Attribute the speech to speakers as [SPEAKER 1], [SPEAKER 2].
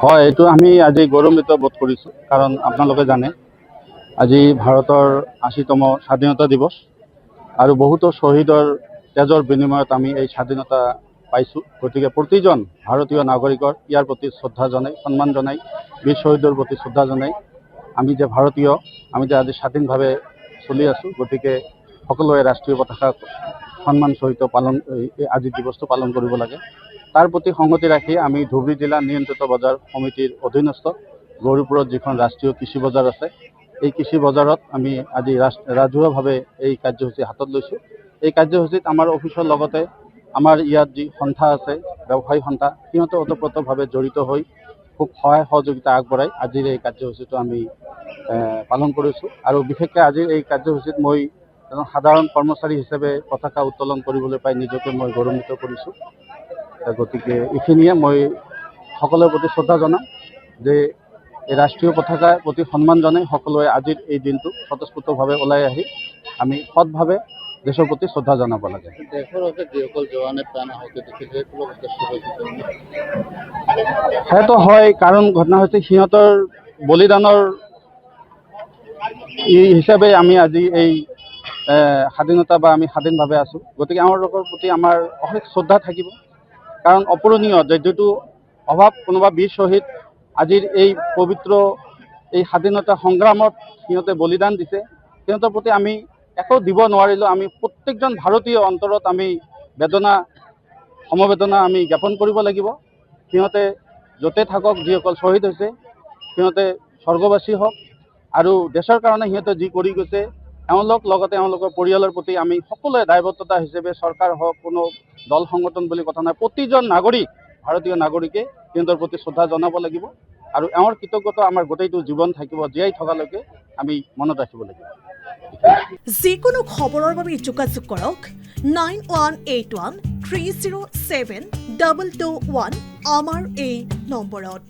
[SPEAKER 1] হয়, এইটো আমি আজি গৌৰৱান্বিত বোধ কৰিছোঁ, কাৰণ আপোনালোকে জানে আজি ভাৰতৰ ৮০তম স্বাধীনতা দিৱস আৰু বহুতো শ্বহীদৰ তেজৰ বিনিময়ত আমি এই স্বাধীনতা পাইছোঁ। গতিকে প্ৰতিজন ভাৰতীয় নাগৰিকৰ ইয়াৰ প্ৰতি শ্ৰদ্ধা জনাই, সন্মান জনাই, বীৰ শ্বহীদৰ প্ৰতি শ্ৰদ্ধা জনাই আমি যে ভাৰতীয়, আমি যে আজি স্বাধীনভাৱে চলি আছোঁ, গতিকে সকলোৱে ৰাষ্ট্ৰীয় পতাকাক সন্মান সহিত আজি দিৱসটো পালন কৰিব লাগে। তাৰ প্ৰতি সংগতি ৰাখি আমি ধুবুৰী জিলা নিয়ন্ত্ৰিত বজাৰ সমিতিৰ অধীনস্থ গৌৰীপুৰত যিখন ৰাষ্ট্ৰীয় কৃষি বজাৰ আছে, এই কৃষি বজাৰত আমি আজি ৰাজহুৱাভাৱে এই কাৰ্যসূচী হাতত লৈছোঁ। এই কাৰ্যসূচীত আমাৰ অফিচৰ লগতে আমাৰ ইয়াত যি সন্থা আছে, ব্যৱসায়ী সন্থা, সিহঁতে ওতপ্ৰোতভাৱে জড়িত হৈ খুব সহায় সহযোগিতা আগবঢ়াই আজিৰ এই কাৰ্যসূচীটো আমি পালন কৰিছোঁ। আৰু বিশেষকৈ আজিৰ এই কাৰ্যসূচীত মই এজন সাধাৰণ কৰ্মচাৰী হিচাপে পতাকা উত্তোলন কৰিবলৈ পাই নিজকে মই গৌৰৱান্বিত কৰিছোঁ। গতিকে এইখিনিয়ে মই সকলোৰে প্ৰতি শ্ৰদ্ধা জনাম যে এই ৰাষ্ট্ৰীয় পতাকাৰ প্ৰতি সন্মান জনাই সকলোৱে আজিৰ এই দিনটো স্বতঃস্ফূৰ্তভাৱে ওলাই আহি আমি সৎভাৱে দেশৰ প্ৰতি শ্ৰদ্ধা জনাব লাগে। দেশৰ বাবে যিসকল জোৱানে প্ৰাণ আহুতি দিছে, সেইটো হয়, কাৰণ ঘটনা হৈছে সিহঁতৰ বলিদানৰ হিচাপে আমি আজি এই স্বাধীনতা বা আমি স্বাধীনভাৱে আছোঁ। গতিকে তেওঁলোকৰ প্ৰতি আমাৰ অশেষ শ্ৰদ্ধা থাকিব, কাৰণ অপূৰণীয় যিটো অভাৱ কোনোবা বীৰ শ্বহীদ আজিৰ এই পবিত্ৰ এই স্বাধীনতা সংগ্ৰামত সিহঁতে বলিদান দিছে, সিহঁতৰ প্ৰতি আমি একো দিব নোৱাৰিলেও আমি প্ৰত্যেকজন ভাৰতীয় অন্তৰত আমি সমবেদনা আমি জ্ঞাপন কৰিব লাগিব। সিহঁতে য'তে থাকক, যিসকল শ্বহীদ হৈছে সিহঁতে স্বৰ্গবাসী হওক, আৰু দেশৰ কাৰণে সিহঁতে যি কৰি গৈছে লগতে তেওঁলোকৰ পৰিয়ালৰ প্ৰতি আমি সকলোৱে দায়বদ্ধতা হিচাপে চৰকাৰ হওক, কোনো দল সংগঠন বুলি কথা নাই, প্ৰতিজন নাগৰিক ভাৰতীয় নাগৰিকে সিহঁতৰ প্ৰতি শ্ৰদ্ধা জনাব লাগিব। আৰু এওঁৰ কৃতজ্ঞতা আমাৰ গোটেইটো জীৱন থাকিব, জীয়াই থকালৈকে আমি মনত ৰাখিব লাগিব।
[SPEAKER 2] যিকোনো খবৰৰ বাবে যোগাযোগ কৰক 9181307221 আমাৰ এই নম্বৰত।